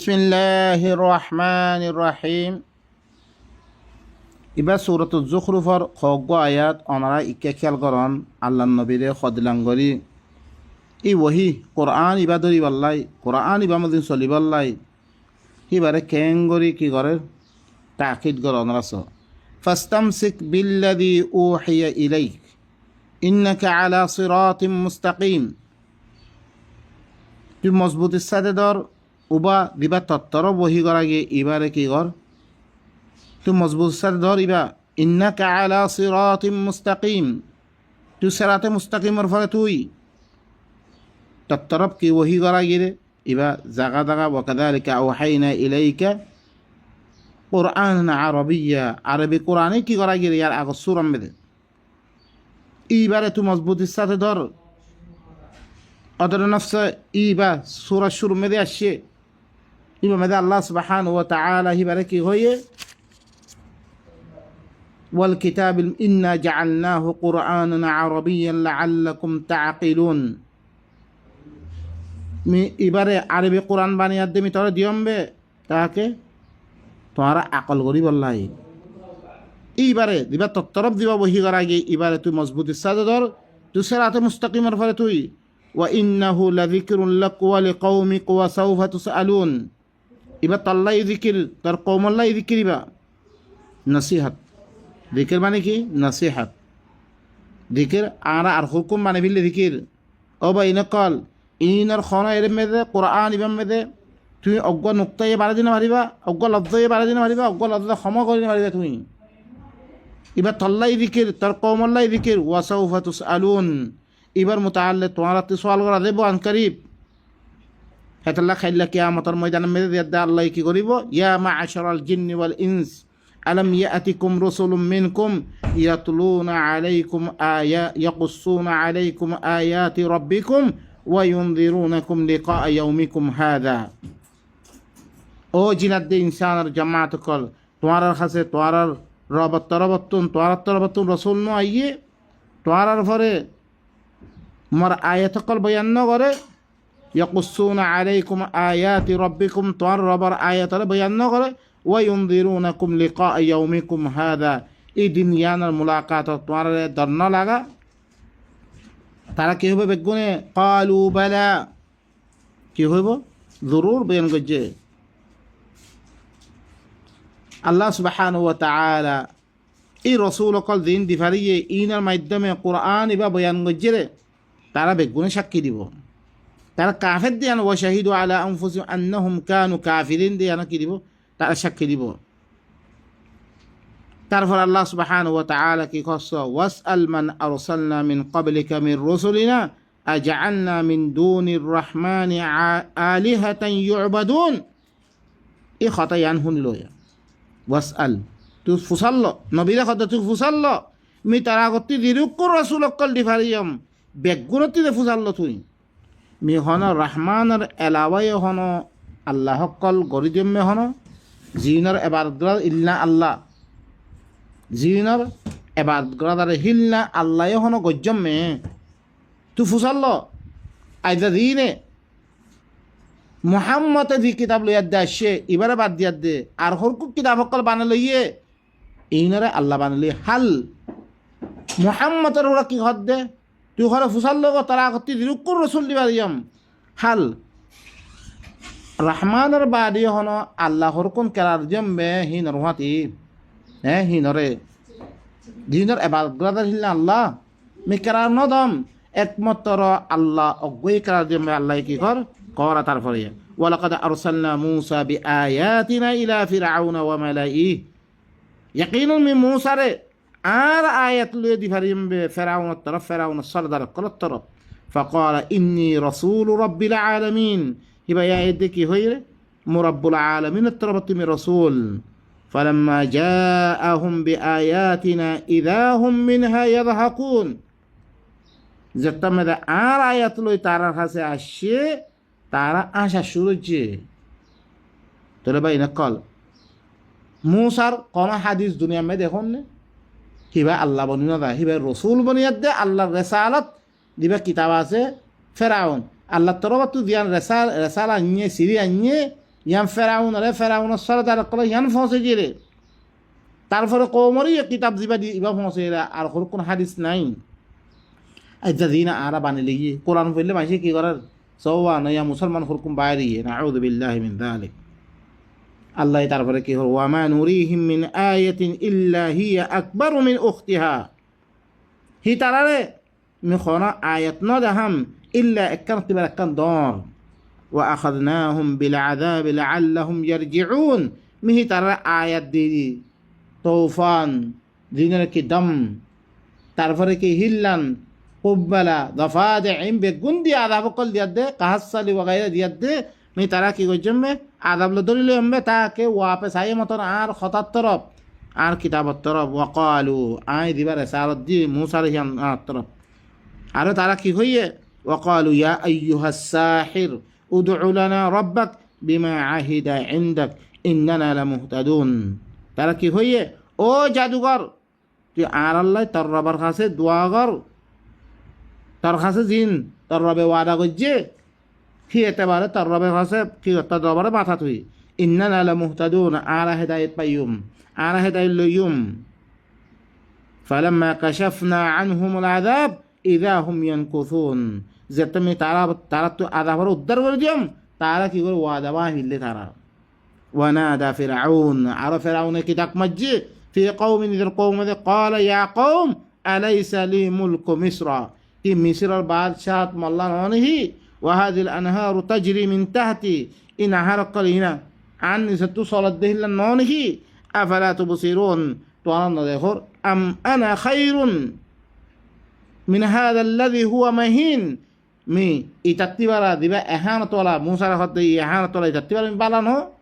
বিসমিল্লাহির রহমানির রহিম। এবার সূরাতুজ যুখরুফর খগ্গ আয়াত অনারা ইকে খেয়াল করন আল্লাহ নবীরে খদিলাঙ্গরি ই ওহি কোরআন ইবা ধরিবাল্লাই কোরআন ইবা মদিন চলিবাল্লাই হিবারে কেঙ্গরি কি করে তাকিদ কর অনরাস ফাস্তামসিক বিল্লাযী উহিয়া ইলাইক ইন্নাকা আলা সিরাতিম মুস্তাকিম। তুই মজবুতির সাথে ধর উবা দিবা তত্তর বহি করা গিয়ে এবারে কি কর তুই মজবুত সাথে ধর ইবা ইন্নাকা আলা সিরাতিম মুস্তাকিম। তুই সিরাতে মুস্তাকিমের ফলে তুই তত্তরব কি বহি করা গিয়ে ইবা জাগা জাগা ওয়াকাযালিকা আওহাইনা ইলাইকা কুরআনান আরাবিয়্যা আরবি কোরআনে কি করা গিয়ে ইয়ার আগত সূরাম বেদে এইবারে তুই মজবুতির সাথে ধর অদর নফসে ইবা সূরা শুরু মেদে আসছে ইবা মেদে আল্লাহ সুবহানাহু ওয়া তাআলা হিবারে কি হয়ে ওয়াল কিতাবিল ইন্না জাআলনাহু কুরআনান আরাবিয়্যান লাআল্লাকুম তাআকিলুন। মি এবারে আরবি কোরআন বানিয়ে দেমি তোরা দিয়মবে তাকে তোরা আকল করি বললাই এইবারে দিবা তত্তরব দিবা বহি করা গিয়ে এবারে তুই মজবুতির সাথে ধর তুই সিরাতে মুস্তাকিমের ফলে তুই ওয়া ইন্নাহু লাযিকরুন লাক ওয়া লিকাওমিক ওয়া সাওফা তুসআলুন। এবার তাল্লাই যিকির তার কওমল্লাই যিকির ইবা নসিহাত যিকির মানে কি নসিহাত যিকির আর হুকুম মানে বিলে যিকির ও বা ইনকাল ইনার খনা এর মেদে কোরআন ইবাম মেদে তুমি অজ্ঞ নুক্তায় বাড়া দিন পারিবা অজ্ঞ লব্ধয়ে বাড়া দিন পারিবা অজ্ঞ লব্ধ ক্ষমা করে দিন পারিবা তুমি এবার তল্লাই যিকির তার কওমল্লাই যিকির ওয়া সাওফা তুসআলুন। এবার মুতাআল্লিক তোমার সওয়াল করা দেব আন করিব হেতাল্লা খাইল্লা কিয়ামতের ময়দানে মেরে দিয়ে আল্লাহ কি করিব ইয়া মা'আশারাল জিন্নি ওয়াল ইনস আলাম ইয়াতিকুম রাসূলুম মিনকুম ইয়াতলুনা আলাইকুম ইয়াকুসুনা আলাইকুম আয়াতি রাব্বিকুম ওয়া ইউনযিরুনাকুম লিকা ইয়াউমিকুম হাযা। ও জিনাত ইনসানের জামাত কল তোমার কাছে তোমার রবত্তরবত্তুন তোমার তরবত্তুন রাসূল ন আইয়ে তোমার পরে মোর আয়াত কল বয়ান ন করে ইয়াকুসুনা আলাইকুম আয়াতি রাব্বিকুম তোমার রবার আয়াতরে বয়ান ন করে ওয়া ইউনযিরুনাকুম লিকা ইয়াউমিকুম হাযা। এই দিন ইয়ানার মুলাকাত তোমার দর ন লাগা তারা কি হবে বেগুনে ক্বালু বালা কি হইব জরুর বয়ান করছে আল্লাহ সুবহানাহু ওয়া তাআলা এই রসুল অকল দিন দিফারিয়ে ইনার মাধ্যমে কোরআন ইবা বয়ান করছে রে তারা বেগুনে সাক্ষী দিব তারা কাফের দিয়ান ওয়া শাহিদু আলা আনফুসিহিম আন্নাহুম কানু কাফিরিন দিয়ান কি দিব তারা সাক্ষী দিব। তারপর আল্লাহ সুবহানাহু ওয়া তাআলা কি কষ্ট ওয়াসআল মান আরসালনা মিন ক্বাবলিকা মির রুসুলিনা আজআলনা মিন দুনির রহমানি আলিহাতান ইউবাদুন। এই কথা ইয়ান শুনিল ওয়াসআল তুই ফুসাল্ল নবীরা কথা তুই ফুসাল্ল মি তারা গতি দিরুকুর রসুল অকল ডিফারিয়ম বেগুনতি দে ফুসাল্ল তুই মি হন রহমানের এলাওয়াই হন আল্লাহ অকল গরিজমে হন জিনর এবাদত ইল্লা আল্লাহ জিনর এবাদত হিল্লা আল্লাহ হন গজ্জমে তুই ফুসাল্ল আইদা দিনে মুহাম্মদ দি কিতাব লইয়া দে আসে এবারে বাদ দিয়া দে আর হরকু কিতাব অকল বানা লইয়ে এইনারে আল্লাহ বানালি হাল মুহাম্মদের ওরা কি হদ দে তুই ঘরে ফুসাল লোক তারা আগত দিরুকুর রসুল দিবার ইয়াম হাল রহমানের বাড়ি হন আল্লাহর কোন কেরার জম্বে হি নরহাতি হ্যাঁ হি নরে দিনের এবাদত হিল্লা আল্লাহ মি কেরার নদম একমাত্র আল্লাহ অজ্ঞই কেরার জম্বে আল্লাহ কি কর করা তারপরে ওয়ালাকাদ আরসালনা মূসা বিআয়াতিনা ইলা ফিরআউনা ওয়া মালাইহি ইয়াকিনুন মি মূসারে আর আয়াত লয়ে দিফারিম বে ফিরআউনের তরফ ফিরআউনের সরদার কলত তরফ ফাকালা ইন্নী রাসূলু রাব্বিল আলামিন হিবা আয়াত কি হইরে মুরাব্বুল আলামিনের তরফ তুমি রাসূল ফালাম্মা জাআহুম বিআয়াতিনা ইযা হুম মিনহা ইয়াদহাকুন যেটা মেদে আর আয়াত লই তারার কাছে আসে তারা আশা শুরু হচ্ছে তোরে ভাই নকল মুসার কোন হাদিস দুনিয়া মে দেখুন নে হিবা আল্লাহ বনিয়া দা হিবা রসুল বনিয়া দে আল্লাহর রেসালাত দিবা কিতাব আছে ফেরাউন আল্লাহ তরফ তু দিয়ান রেসাল আনিয়ে সিরি আনিয়ে ইয়ান ফেরাউনের সরদার কলে ইয়ান ফসে গিয়ে তারপরে কৌমরই কিতাব দিবা দিবা ফসে আর কোন হাদিস নাই আচ্ছা দিন আরা বানিলে গিয়ে কোরআন পড়লে মাসে কি করার সওয়া না ইয়া মুসলমান হুরকুম বাইরে নাউযু বিল্লাহি মিন যালিক আল্লাহ তারপরে কি হল ওয়া মা নুরিহিম মিন আয়াতিন ইল্লা হিয়া আকবারু মিন উখতিহা হি তারারে মি খনা আয়াত ন দেখাম ইল্লা একখান তিবার একখান দর ওয়া আখাযনাহুম বিল আযাবি লাআল্লাহুম ইয়ারজিউন মিহি তারা আয়াত দি তৌফান দিনের কি দম তারপরে কি হিল্লান কুব্বালা দফাদে বেগুন দিয়ে আদাব কল দিয়ার দে কাহাসালি ওয়াগাইরা দিয়ার দে মি তারা কি করছেন আদাবলে দলিল এমবে তাকে ওয়াপে সাই মতন আর খতার তরফ আর কিতাবত তরফ ওয়াকালু আই দিবার এসারত দি মুসার হিয়ান তরফ আর তারা কি হইয়ে ওয়াকালু ইয়া আইয়ুহাস সাহির উদউ লানা রাব্বাক বিমা আহিদা ইনদাক ইন্নানা লামুহতাদুন তারা কি হইয়ে ও জাদুঘর তুই আর আল্লাহ তোর রবার কাছে দোয়া কর তোর কাছে জিন তোর রবে ওয়াদা করছে কি এতেবারে তোর রবের কাছে কি তোর রবারে মাথা তুই ইন্নানা লামুহতাদুন আর হেদায়েত পাইয়ুম আর হেদায়েত লইয়ুম ফালাম্মা কাশাফনা আনহুমুল আযাব ইযা হুম ইয়ানকুসুন যে তুমি তারা তো আযাবের উদ্ধার করে দিম তারা কি করে ওয়াদা বাহিলে তারা ونادى فرعون عرف فرعون كداك مجي في قوم إذ القوم قال يا قوم أليس لي ملك مصر في مصر البادشاة مالله نونه وهذه الأنهار تجري من تحتي إن هرق هنا عن ستو صلت به نونه أفلا تبصرون توانا دخور أم أنا خير من هذا الذي هو مهين مي إتتبرا دبا إهانة ولا موسى رخط إهانة ولا إتتبرا من بالانه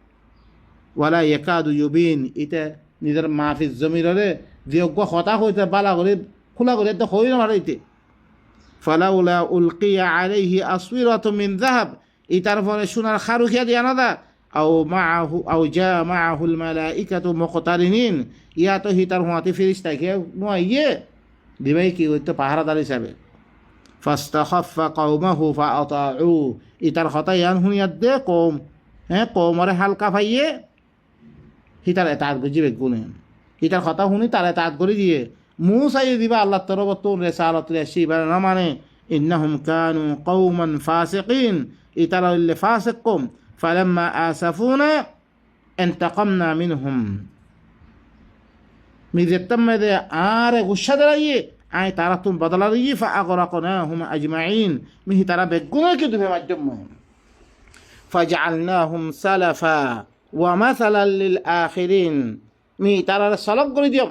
ওয়ালা ইয়াকাদু ইউবিন এটা নিজের মাহফিজ জমিরে যোগ্য হতা হইতে বালা করে খোলা করে তো হই না মারাইতে ফালাউলা উলকিয়া আলাইহি আসওয়ারাতু মিন যাহাব ইতার পরে সোনার খারুখিয়া দিয়া না দা আও জা মাআহুল মালাইকাতু মুকতারিনিন ইয়া তো হিতার হতে ফেরেশতা কে নইয়ে দিবাই কি হইতো পাহারাদার হিসাবে ফাস্তাখাফা কওমাহু ফাআতাউ ইতার হতা ইয়ান হুনিয়াত দে কওম কওমরে হালকা ভাইয়ে হিতার এতাত গজিবে গুনে হিতার কথা শুনি তার এতাত করে দিয়ে মুসাই দিবা আল্লাহ তরফ তো রেসালত রেসি এবারে না মানে ইন্নাহুম কানু কওমান ফাসিকিন ইতারা ইল্লে ফাসিক কম ফালাম্মা আসাফুনা ইন্তাকামনা মিনহুম মিজেতম দে আরে গুসা দাঁড়িয়ে আয় তারা তুম বদলা দিয়ে ফাআগরাকনাহুম আজমাইন মিহি তারা বেগুনে কি দিবে মাধ্যম ফাজআলনাহুম সালাফা ওয়া মাসালাল লিল আখিরিন মি তারা সলব করে দিও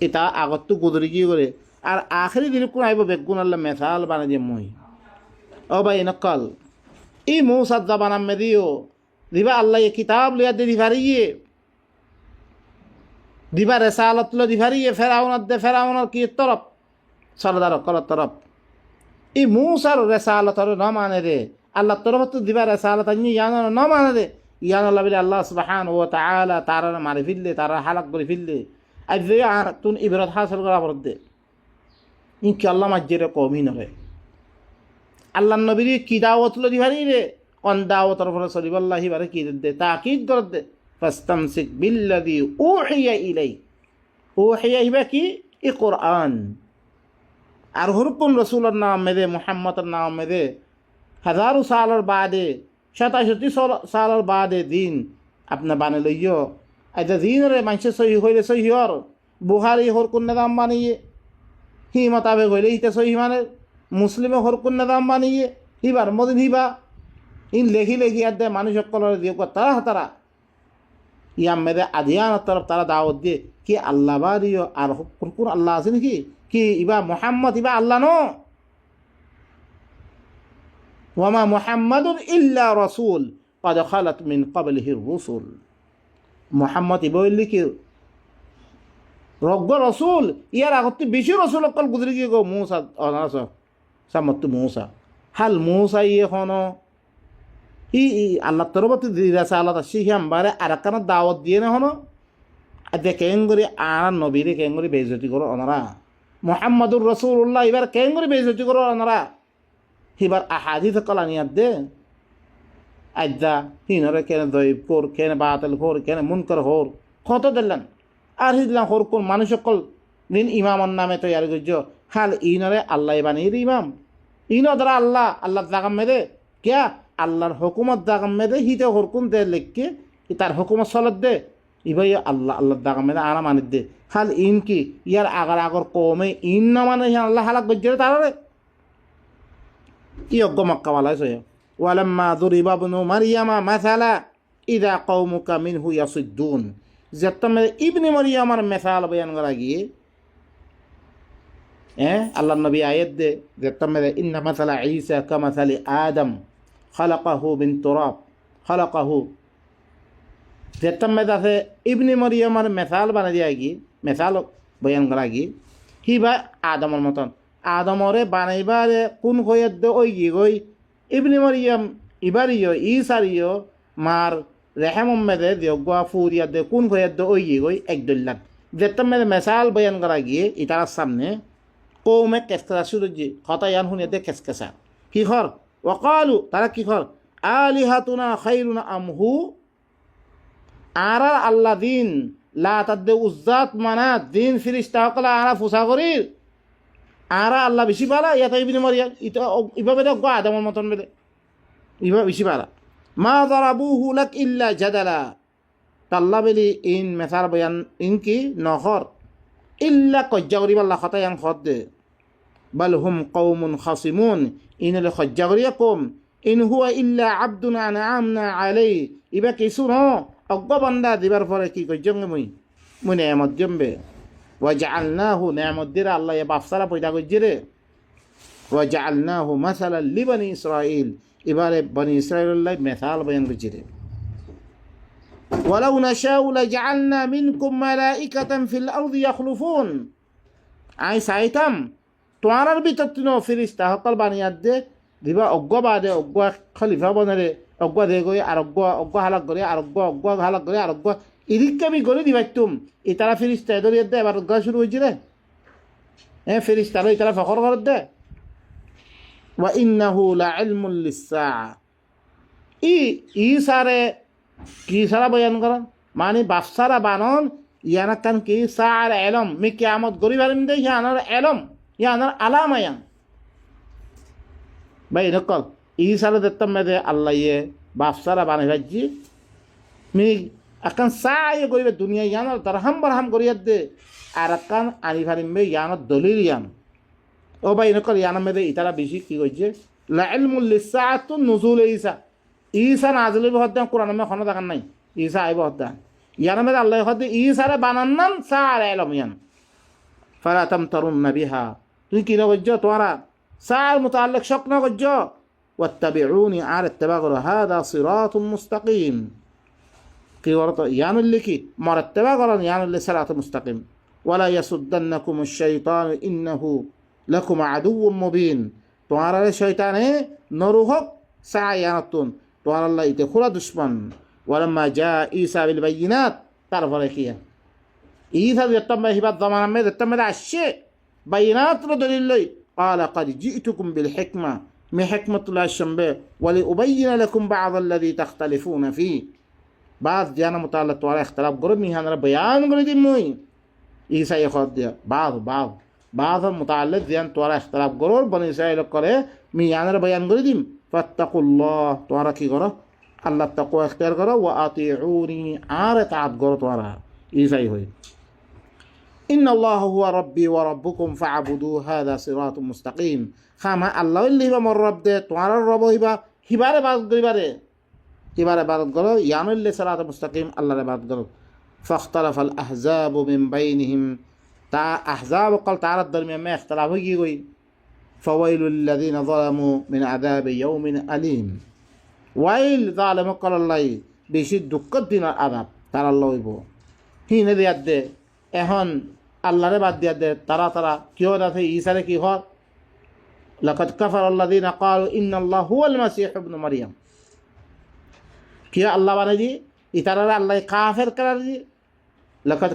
এটা আগত তো গুদরি কি করে আর আখিরি দিন কোন আইব বেগুন আল্লাহ মিসাল বানা দিয়ে মই ও ভাই নকল ই মুসা জবান মে দিও দিবা আল্লাহ এই কিতাব লিয়া দি দিবারিয়ে দিবা রিসালাত লো দিবারিয়ে ফেরাউন কি তরফ সরদার কল তরফ ই মুসার রিসালাতর না মানে রে আল্লাহ তরফ তো দিবা রিসালাত আনি ইয়ান না মানে রে ইয়ান আল্লাহ বিল আল্লাহ সুবহানাহু ওয়া তাআলা তারা মারি ফিললে তারা হালাক করে ফিললে আজ আর তুন ইবরাত হাসিল করা পড়তে ইনকি আল্লাহ মাজ্জের কওমি নরে আল্লাহ নবীর কি দাওয়াত লো দিবারি রে কোন দাওয়াতর উপর সলিবাল্লাহি বারে কি দে তাকিদ করে দে ফাস্তামসিক বিল্লাযী উহিয়া ইলাইক উহিয়া ইবা কি ই কুরআন আর হুরকুন রাসূলের নাম মেদে মুহাম্মদের নাম মেদে হাজারো সালের বাদে 67 সালের বাদে দিন আপনি বানে লইও আচ্ছা দিনরে মানুষ সহি হইলে সহি হর বুহারি হরকুন নাম বানিয়ে হি মোতাবেক হইলে ইতে সহি মানে মুসলিমে হরকুন নাম বানিয়ে হিবার মদিন হিবা ইন লেখি আর দে মানুষ সকলের দিয়ে তারা ইয়াম মেদে আদিয়ান তরফ তারা দাওয়াত দিয়ে কি আল্লাহ বাড়িও আর কোন আল্লাহ আছে নাকি কি ইবা মোহাম্মদ ইবা আল্লাহ ন ওয়ামা মুহাম্মাদুন ইল্লা রাসূল قد خلت من قبله الرسل মোহাম্মদ ইবা হইলি কি রগ্গ রসুল ইয়ার আগতে বেশি রসুল অকল গুজরি গিয়ে গো মূসা অনাস সামত মূসা হাল মূসা ইয়ে হনো ই আল্লাহ তরফতে দিরাসা আল্লাহ শিখাম বারে আর কানা দাওয়াত দিয়ে না হনো আদে কেঙ্গরি আর নবীরে কেঙ্গরি বেইজ্জতি করো ওনারা মুহাম্মাদুর রাসূলুল্লাহ এবার কেঙ্গরি বেইজ্জতি করো ওনারা এবার আহাদিস কলানিয়াত দে আজ্জা হিনরে কেন দৈব কোর কেন বাতিল হোর কেন মুনকর হোর কত দিলেন আর হিদিলাম হোর কোন মানুষ সকল দিন ইমামর নামে তৈরি করছ হাল ইনরে আল্লাহ বানিয়ে ইমাম ইন দ্বারা আল্লাহ আল্লাহ জাগাম মেদে কিয়া আল্লাহর হুকুমত জাগাম মেদে হিতে হোর কোন দে লিখকে তার হুকুমত চলত দে ইভাই আল্লাহ আল্লাহ জাগাম মেদে আনা মানিত দে হাল ইন কি ইয়ার আগার আগর কমে ইন না মানে আল্লাহ হালাক গজ্জরে তারে ই অজ্ঞ মক্কাওয়ালা সয় ওয়ালাম্মা দুরিবা ইবনু মারইয়ামা মাসালা ইদা কওমুকা মিনহু ইয়াসুদ্দুন যেতমে ইবনে মারইয়ামার মিসাল বয়ান করা গিয়ে আল্লাহ নবী আয়াত দে যেতমে ইন্না মাসালা ঈসা কামাসালি আদম খালাকাহু মিন তুরাব খালাকাহু যেতমে আছে ইবনে মারইয়ামার মিসাল বানা দিয়া গিয়ে মিসাল বয়ান করা গিয়ে হিবা আদমর মতন আদমরে বানাইবারে কোন হইয়াত দে ওই গি গই ইবনে মারইয়াম ইবারিও ঈসারিও মার রেহেম মেদে দিয়গুয়া ফুরিয়া দে কোন হইয়াত দে ওই গি গই একদুল্লাহ যেতাম মেদে মেসাল বয়ান করা গিয়ে ইতার সামনে কৌমে কেসকেসা শুরু জি হতায়ান শুনে দে কেসকেসা কি খর ওয়াকালু তারা কি খর আলিহাতুনা খাইরুনা আমহু আর আল্লাহ দিন লা তাদে উজ্জাত মানাত দিন ফিরিস্তা হকলা আরা ফুসা করির আরা আল্লাহ বেশি পালা ইয়াতে ইবনে মারইয়াম ইভাবে দেখো আদমের মতন বেদে ইভা বেশি পালা মা দারাবুহু লাক ইল্লা জাদালা তাল্লা বেলি ইন মেসার বয়ান ইন কি নহর ইল্লা কজ্জা করিব আল্লাহ খতায়ান খত দে বাল হুম কওমুন খাসিমুন ইনলে খজ্জা করিয়া কম ইন হুয়া ইল্লা আবদুন আনআমনা আলাই ইবা কিছু ন অজ্ঞ বান্দা দিবার পরে কি কজ্জঙ্গে মুই নেয়ামত জমবে ওয়াজআলনাহু নিয়ামতদের আল্লাহ এ বাফসারা পয়দা করছে ওয়াজআলনাহু মাসালাল লিবানি ইসরাইল এবারে বনি ইসরাইল্লাহ মেসাল বয়ান করছে ওয়ালাউ নাশাউ লাজআলনা মিনকুম মালাইকাতান ফিল আরদি ইয়াখলুফুন আই চাইতাম তোমার ভিতর তিনো ফিরিস্তা সকল বানিয়াত দে দিবা অজ্ঞ বাদে অজ্ঞ খলিফা বনারে অজ্ঞ দে গই আর অজ্ঞ হালাক করে আর অজ্ঞ হালাক করে আর অজ্ঞ ইদিককে আমি গড়ে দিবাইতুম এই তারা ফিরিস্তা ধরিয়ে দে এবার অজ্ঞা শুরু হয়েছিল ফিরিস্তা এই তারা ফখর করে দে ওয়া ইন্নাহু লাইলমুল লিসসাআ ই সারে কি সারা বয়ান করেন মানে বাফসারা বানন ইয়ানা কান কি সার এলম মি কিয়ামত গরি বারিম দে ইয়ানার এলম ইয়ানার আলামায়ান ভাই নকল ই সারে দেখতাম মেদে আল্লাহ ইয়ে বাফসারা বানাই ভাজি me akan saya goribe dunia yanar darham barham goriyat de arakan ani farim be yanar dalil yan o bay nokor yanar mede itara beshi ki goje la ilmul lisaatu nuzul isa nazil be hodda quran me khona dakan nai isa ay be hodda yanar mede allah hodde isa re banannan saar ilm yan fala tamtarun biha tu ki no goje twara saar mutaalliq shaqna goje wattabi'uni ar ittabaghu hada siratun mustaqim কি করত ইয়ানুল্লি কি মরাত্তেবা করেন ইয়ানুল্লি সারাত মুস্তাকিম ওয়ালা ইয়াসুদ্দান্নাকুম আশ-শাইতান ইন্নাহু লাকুম আদুউম মুবিন তোমার শয়তানে নরুহক সায়ানাতুন তোমার আল্লাহ ইতে খুলা দুশমন ওয়ালাম্মা জা ঈসা বিল বাইয়িনাত তারপরে কি ঈসা যতমে হিবাত জামানা মে যতমে আসছে বাইয়িনাত দলিল লই قال قد جئتكم بالحكمه من حكمه الله الشمبه ولأبين لكم بعض الذي تختلفون فيه بعض جانا متعلق توارا اختلاف قرب ميهانا بيان قرد موي إيسا يخوض ديا بعض متعلق جانا توارا اختلاف قرب بني إسرائيل قرأ ميهانا بيان قردهم فاتقوا الله توارا كي قرأ الله تقوى اختيار قرأ وأطيعوني عارة عاد قرأ توارا إيسا يخوض إن الله هو ربي وربكم فاعبدوه هذا صراط مستقيم خاما الله اللي هو من رب ده توارا الرب هبارة بعض قريبارة এবার ইবাদত করো ইয়ানুল্লি সালাত মুস্তাকিম আল্লাহর ইবাদত করো ফাখতালাফাল আহজাব মিন বাইনিহিম তা আহজাব কল তার দরমিয়ান মে ইখতিলাফ হই গই ফাওয়াইলুল লাযিনা যালামু মিন আযাবি ইয়াউমিন আলীম ওয়াইল জালিম কল আল্লাহ বেশি দুঃখ দিন আযাব তার আল্লাহ হইব হিনে দিয়াত দে এখন আল্লাহরে বাদ দিয়াত দে তারা কিও দাতে ঈসারে কি হয় লাকাদ কাফারা আল্লাযিনা ক্বালু ইন্নাল্লাহু হুয়াল মাসীহ ইবনু মারইয়াম क्या अल्लाह वाले जी इतारा अल्लाह काफिर करार जी लक़द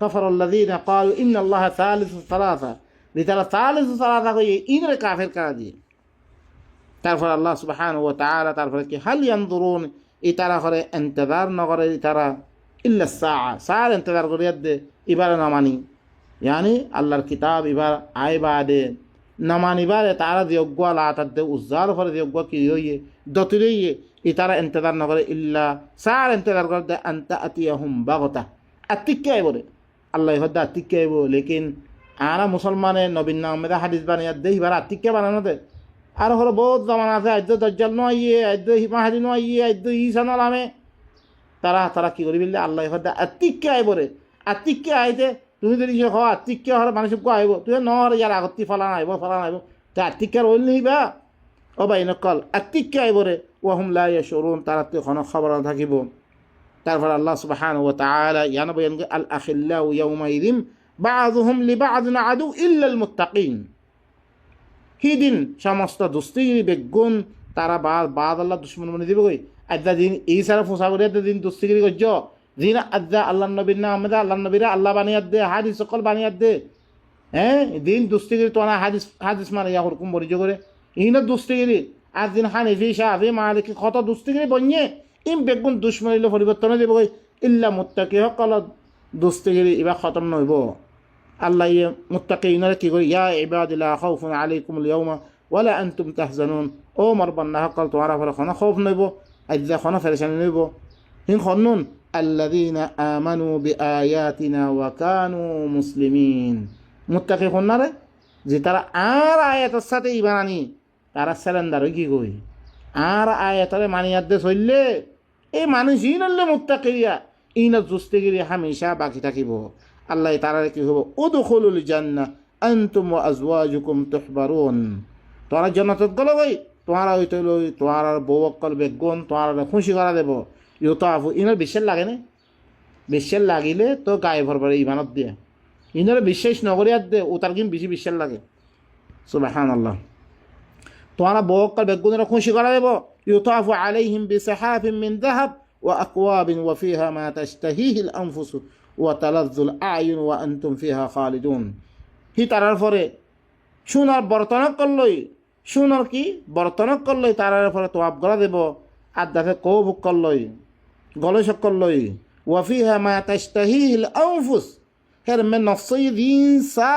कफ़र الذين قالوا إن الله ثالث ثلاثة इतारा ثالث ثلاثة को ये इनरे काफिर करा दिए তারপর আল্লাহ সুবহানাহু ওয়া তাআলা তারপরে কি হাল ইয়ানজুরুন ইতারা করে ইন্তজার নগরে ইতারা ইল্লা সাআর ইন্তজার করিয়া দে ইবারে নামানি ইয়ানি আল্লাহর কিতাব ইবার আইবাদে নামানিবারে তারা যোগ্য আলাতার দে উজ্জাল করে যোগ্য কি হইয়ে দতিরইয়ে ইতারা ইন্তজার নগরে ইল্লা সাআর ইন্তজার করে দে আনতা আতিয়াহুম বাগতা আতিক্কে আইবরে আল্লাহ হদ্দা আতিক্কে আইব লেকিন আরা মুসলমানের নবীন নামেদা হাদিস বানিয়ে দে ইবার আতিক্কে বানানো দে আর হলো বহুত জামান আছে আদ্য দজ্জাল নইয়ে আদ্য হিমাহাদি নইয়ে আদ্য ঈসা নামে তারা কি করি বললে আল্লাহ হদ্দা আতিক্কে আইবরে আতিক্কে আইতে তুমি যদি সে হওয়া আতিক্কে হওয়ার মানুষ আইব তুই নহর ইয়ার আগতি ফলান আইব তা আতিক্কার ওইল নিবা ও বাই নকল আতিক্কে আইবরে ওয়াহুম লা ইয়াশুরুন তারা তো কোনো খবর থাকিব তারপর আল্লাহ সুবহানাহু ওয়া তাআলা ইয়ানা বয়ান আল আখিল্লাউ ইয়াউমাইযিন বা'যুহুম লিবা'যিন আদু ইল্লা আল মুত্তাকিন হিদিন সমস্ত দুস্তিগিরি বেগুন তারা বাদ আল্লাহ দুশ্মন মনে দিব কই আজ্জা দিন এই সারা ফোসা করে দিন দুস্তিগিরি করছ দিন আজ্জা আল্লাহ নবীর না আমাদের আল্লাহ নবীরা আল্লাহ বানিয়ে দে হাদিস সকল বানিয়ে দে হ্যাঁ দিন দুস্তিগিরি তো না হাদিস মানে ইয়া হুকুম বরিজ করে ইনা দুস্তিগিরি আর দিন হানিফি শাফি মালিক কত দুস্তিগিরি বনিয়ে ইম বেগুন দুশ্মনিলে পরিবর্তন দিব কই ইল্লা মুত্তাকি সকল দুস্তিগিরি এবার খতম নইব আল্লাহ ইয়ে মুত্তাকিনরা কি করি ইয়া ইবাদিল্লাহ খাউফুন আলাইকুমুল ইয়াউমা ওয়ালা আনতুম তাহজানুন ও মার বান্দা সকল তোমার উপরে কোনো খৌফ নইব আজ্জা কোনো ফেরেশানি নইব হিন খন্নুন আল্লাযীনা আমানু বিআয়াতিনা ওয়া কানু মুসলিমিন মুত্তাকি খন্নারে যে তারা আর আয়াতের সাথে ঈমান আনি তারা সালেন্ডার কি কই আর আয়াতরে মানিয়াত দে চললে এই মানুষ ইনলে মুত্তাকিয়া ইনা জুস্তিগিরি হামেশা বাকি থাকিব আল্লাহ তারা কি হবো উদখুলুল জান্নাহ আনতুম ওয়া আজওয়াজুকুম তুহবারুন তোমরা জান্নাতত গেল ভাই তোমার হইতে তোমার বউকল বেগুন তোমার খুশি করা দেব ইউতাফু ইনার বিশ্বাস লাগে না বিশ্বাস লাগিলে তো গায়ে ভরবার ইমানত দিয়ে ইনার বিশ্বাস নগরিয়াত দে ও তার কিন্তু বেশি বিশ্বাস লাগে সুবহানাল্লাহ তোমার বউকল বেগুনের খুশি করা দেব ইউতাফু আলাইহিম বিসাহাফিন মিন যাহাব ওয়া আকওয়াবিন ওয়া ফিহা মা তাশতাহিহিল আনফুসু ওয়াতালাজ্জুল আয়ুন ওয়া আনতুম ফিহা খালিদুন হি তারার পরে সোনার বর্তনক করলই সোনার কি বর্তনক করলই তারার পরে তোয়াব গলা দেব আর দেখে কৌবুক করলই গলসক করলই ওয়া ফিহা মা তাশতাহিহিল আনফুস হের মে নফসই দিন সা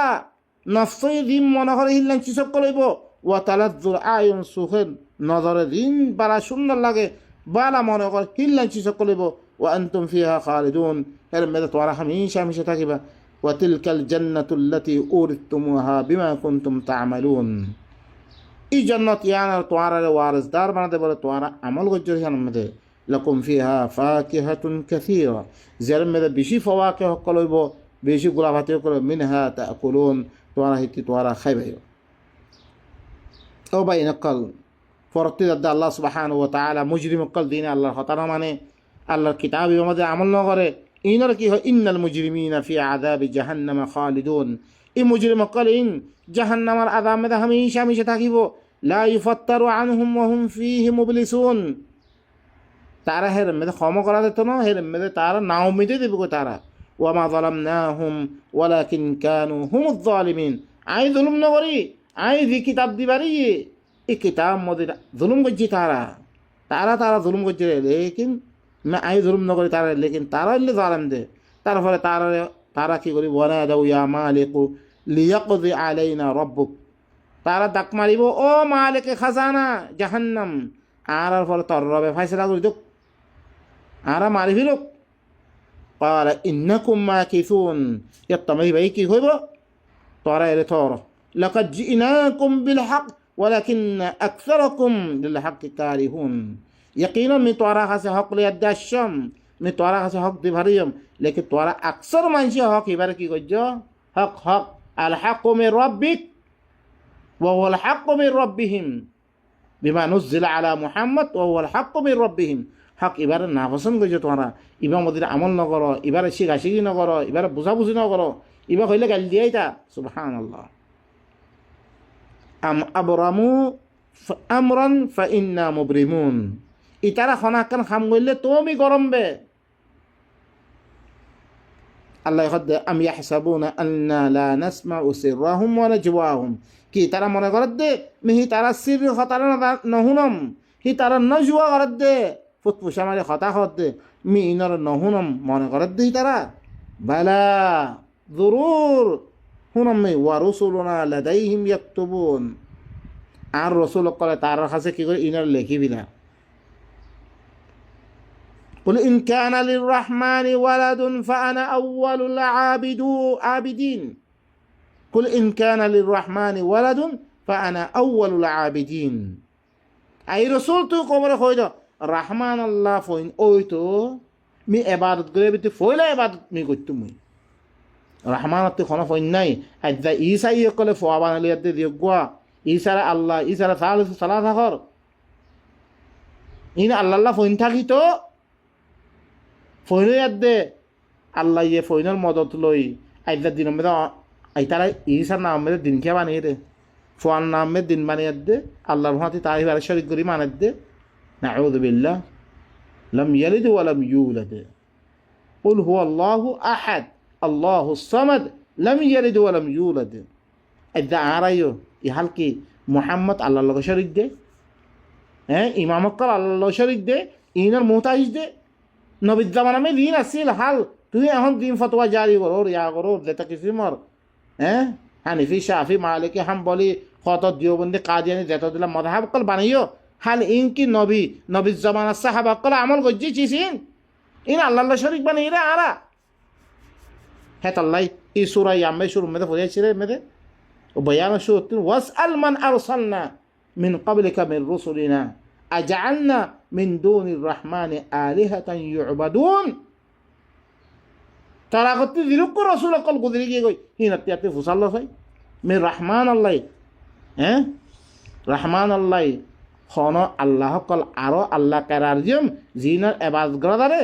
নফসই দিন মনে করে হিললেন চিসক করলইব ওয়াতালাজ্জুল আয়ুন সুখের নজরে দিন বালা সুন্দর লাগে বালা মনে করে হিললেন চিসক করলইব ওয়া আনতুম ফিহা খালিদুন এর মেয়েদের তোমরা হামেশা থাকিবা ওয়া তিলকাল জান্নাতুল্লাতী উরিথতুমুহা বিমা কুনতুম তা'মালুন এই জান্নাত ইয়ানার তোমরা ওয়ারিসদার বানাতে বলে তোমরা আমল করছো এর মধ্যে লাকুম ফিহা ফাকিহাতুন কাসীরা যার মধ্যে বেশি ফাওয়াকিহ কলইব বেশি গোলাভাতি করে মিনহা তাকুলুন তোমরা হিতি তোমরা খাইবে ও ভাই নকল ফরতি আল্লাহ সুবহানাহু ওয়া তাআলা মুজরিম কল দিন আল্লাহর হতানা মানে আল্লাহর কিতাবের মধ্যে আমল না করে ইনার কি হয় ইন্নাল মুজরিমিনা ফি আযাবি জাহান্নাম খালিদুন এই মুজরিম কলিন জাহান্নামের আযাব মধ্যে হামেশা থাকিব লা ইফতারু আনহুম ওয়া হুম ফীহি মুবলিসুন তারা হের মধ্যে ক্ষমা করা দিত না হের মধ্যে তারা নাও মিটে দেব তারা ওয়া মা যালামনাহুম ওয়ালাকিন কানু হুমুয যালিমিন আই জুলুম না করি আই যে কিতাব দিবারি এই কিতাব মধ্যে জুলুম করছি তারা জুলুম করছে লেকিন আই জুলুম নকরি তারা লেকিন তারা হইলে জালেম দে তারপরে তারা কি করি ওয়ানা দাউ ইয়া মালিকু লিয়াকদি আলাইনা রাব্বুক তারা ডাক মারিব ও মালিকে খাজানা জাহান্নাম আর পরে তোর রবে ফয়সালা করি দোক আর মারি ফিলুক ক্বালা ইন্নাকুম মাকিসুন ইয়াত্তামি ভাই কি হইব তোরা এরে তোর লাকাদ জিনাকুম বিল হক ওয়ালাকিন্না আকসারাকুম লিল হক কারিহুন यकीनन मैं तोरा खासे हक ले अद्दाशम मैं तोरा खासे हक दिभारियम लेकिन तोरा अक्सर मानसी हक इबारे की गज्जो हक अल हक मिन रब्बिक व हुवा अल हक मिन रब्बिहिम बिमा नुज़िला अला मुहम्मद व हुवा अल हक मिन रब्बिहिम हक इबारे ना पसंद गज्जो तोरा इबा मदिर अमल न करो इबारे शिगाशिगी न करो इबारे बुझाबुझी न करो इबा कइले गाल दियाइता सुबहानाल्लाह अम अबरामु আমরান ফাইন্না মুবরিমুন ইতারা খনাকান খাম গইলে তুমি গরম বে আল্লাহ হদ্দে আম ইয়াহসাবুনা আন্না লা নাসমাউ সিররাহুম ওয়া নাজওয়াহুম, কি তারা মনে করে দে মিহি তারা সির হতারা নহুনম, হি তারা নজওয়া করে দে ফুটফুসা মারি হতা হত দে মি ইনর নহুনম মনে করে দে তারা বালা জরুর হুনম মি ওয়া রুসুলুনা লাদাইহিম ইয়াকতুবুন, আর রসুল কলে তার কাছে কি করে ইনার লেখিবিলা। قل إن كان للرحمن ولد فأنا أول العابدين قل إن كان للرحمن ولد فأنا أول العابدين أي رسول تو قبر خويدا رحمن الله فوين أويتو مي عبادت قريبتي فويلا عبادت مي قلتو مي رحمن الله خنا فوين ناي أجزا إيسا يقول فوابان ليد ديقوا إيسا الله إيسا ثالث ثلاثة خور إن الله فوين تاكي تو ফইনের দে আল্লাহ ইয়ে ফইনের মদত লই আইদার দিন মেদা আই তারা ইসার নাম মেদে দিন কে বানিয়ে দে ফোয়ান নাম মে দিন বানিয়ে দে আল্লাহর হাতে তাই বারে শরীক করি মানে দে নাউযু বিল্লাহ লাম ইয়ালিদ ওয়া লাম ইউলাদ কুল হুয়াল্লাহু আহাদ আল্লাহুস সামাদ লাম ইয়ালিদ ওয়া লাম ইউলাদ। আইদা আরাইও ই হালকি মুহাম্মদ আল্লাহর লগে শরীক দে, হ্যাঁ ইমামত কর আল্লাহর লগে শরীক দে, ইনার মুহতাজ দে নবীর জামানামে দিন আসছিল হাল তুই এখন দিন ফতোয়া জারি করো ইয়া করো যেটা কিছু মর হ্যাঁ হানিফি শাফি মালিকি হাম্বলি খত দিওবন্দি কাদিয়ানি যেটা দিলাম মযহাব কল বানাইও হাল ইনকি নবীর জামানার সাহাবা কল আমল গজ্জি চিসিন ইন আল্লাহ শরীক বানাই রে আরা হ্যাঁ তাল্লাই এই সূরা ইয়ামে শুরু মেদে পড়েছিল মেদে ও বয়ান শুরু ওয়াসআল মান আরসালনা মিন ক্বাবলিকা মির রুসুলিনা আজআলনা মিন দুনির রহমানি আলিহাতান ইউবাদুন, তারা করতে দিলুক রসুল অকল গুজরি গিয়ে গই হিনাতে ফুসাল্লা ভাই মে রহমান আল্লাহ, হ্যাঁ রহমান আল্লাহ খন আল্লাহ কল আরো আল্লাহ কারার জিম জিনার এবাদ গদারে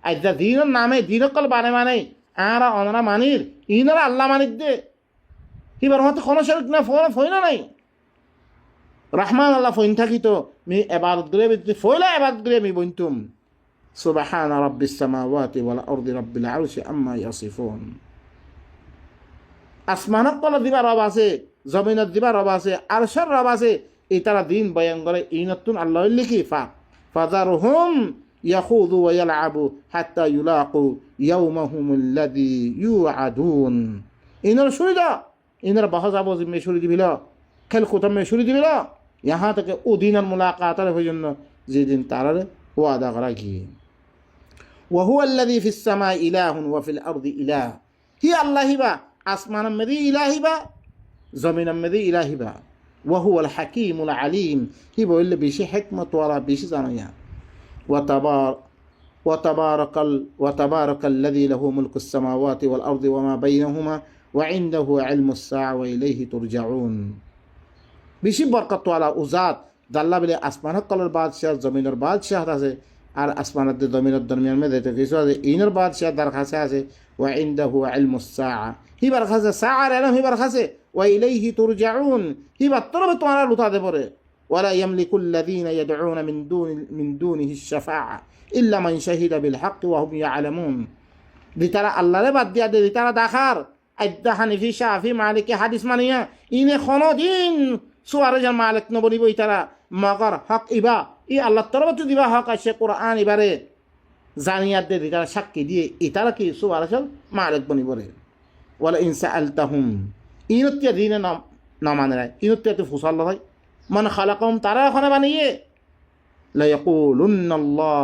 আইজা জিনার নামে জিন কল মানে আরা অনরা মানির ইনারা আল্লাহ মানিক দে হিবার মতে কোনো শরীক না ফইনা নাই রহমান আল্লাহ ফইন থাকি তো মি এবাদত গলে ফইলা এবাদত গলে মি বইতুম সুবহান রাব্বিস সামাওয়াতি ওয়াল আরদি রাব্বিল আরশি আম্মা ইয়াসিফুন। আসমানত কল দিবা রব আছে, জমিনত দিবা রব আছে, আরশের রব আছে, এই তারা দিন বয়ান করে ইনতুন আল্লাহ লিখি ফাজারহুম ইয়াখুযু ওয়া ইয়ালআবু হাত্তা ইউলাকু ইয়াওমাহুমুল্লাযী ইউআদুন। ইনর সুবিধা ইনর বাহজাবো জিম্মে শুরু দিবিল খেল খতম মে শুরু দিবিল यहाँ तक ओ दिन मुलाकात जন্য যেদিন তারার ওয়াদা করা কি وهو الذي في السماء إله وفي الأرض إله هي الله با আসমান মধ্যে ইলাহি বা জমিন মধ্যে ইলাহি বা وهو الحكيم العليم হি বললে বেশি হিকমত ওয়ালা বেশি জানা وتبارك الذي له ملك السماوات والأرض وما بينهما وعنده علم الساعة وإليه ترجعون। বেশি বরকত ওয়ালা উজাত জাল্লা বলে আসমানের কলর বাদশাহ জমিনের বাদশাহ আছে আর আসমানের জমিনের দরমিয়ান মধ্যে কিছু আছে ইনের বাদশাহ তার কাছে আছে ওয়া ইনদাহু ইলমুস সাআ হিবার কাছে সাআর ইলম হিবার কাছে ওয়া ইলাইহি তুরজাউন হিবার তরবে তোমারা লুটাতে পারে ওয়ালা ইয়ামলিকুল লাযিনা ইয়াদউনা মিন দুনিহি আশ-শাফাআ ইল্লা মান শাহিদা বিল হক ওয়া হুম ইয়ালামুন। দিতারা আল্লাহরে বাদ দিয়া দে দিতারা দাখার আইদা হানিফি শাফি মালিকি হাদিস মানিয়া ইনে খনদিন সুয়ারে যার মালিক নবনিব ইতারা মগর হক ইবা ই আল্লাহ তরফ দিবা হক আছে কোরআন ইবারে জানিয়াত দে তারা সাক্ষী দিয়ে ইতারা কি সুয়ারে চল মালিক বনিব রে ওয়ালা ইন সাআলতাহুম ইনতিয়া দিনে না মানে রে ইনতিয়া তো ফুসাল ভাই মান খালাকাহুম তারা ওখানে বানিয়ে লা ইয়াকুলুন্না আল্লাহ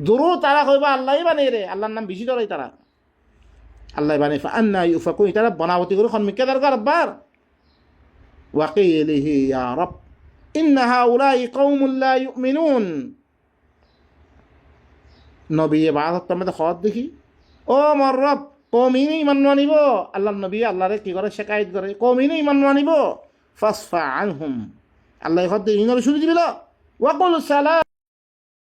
দুরু তারা কইবা আল্লাহই বানিয়ে রে আল্লাহর নাম বেশি ধরে তারা আল্লাহ বানিয়ে ফা আন্না ইউফাকুন তারা বানাবতি করে খনমিকে দরকার বার وقيله يا رب إن هؤلاء قوم لا يؤمنون। নবী বাদত তোমাদের খত দেখি ও মর রব কওমিনে ঈমান মানিব আল্লাহর নবী আল্লাহরে কি করে শিকায়ত করে কওমিনে ঈমান মানিব ফাসফা আনহুম আল্লাহ খত ইনর শুরু দিবিল ওয়া কুল সালাম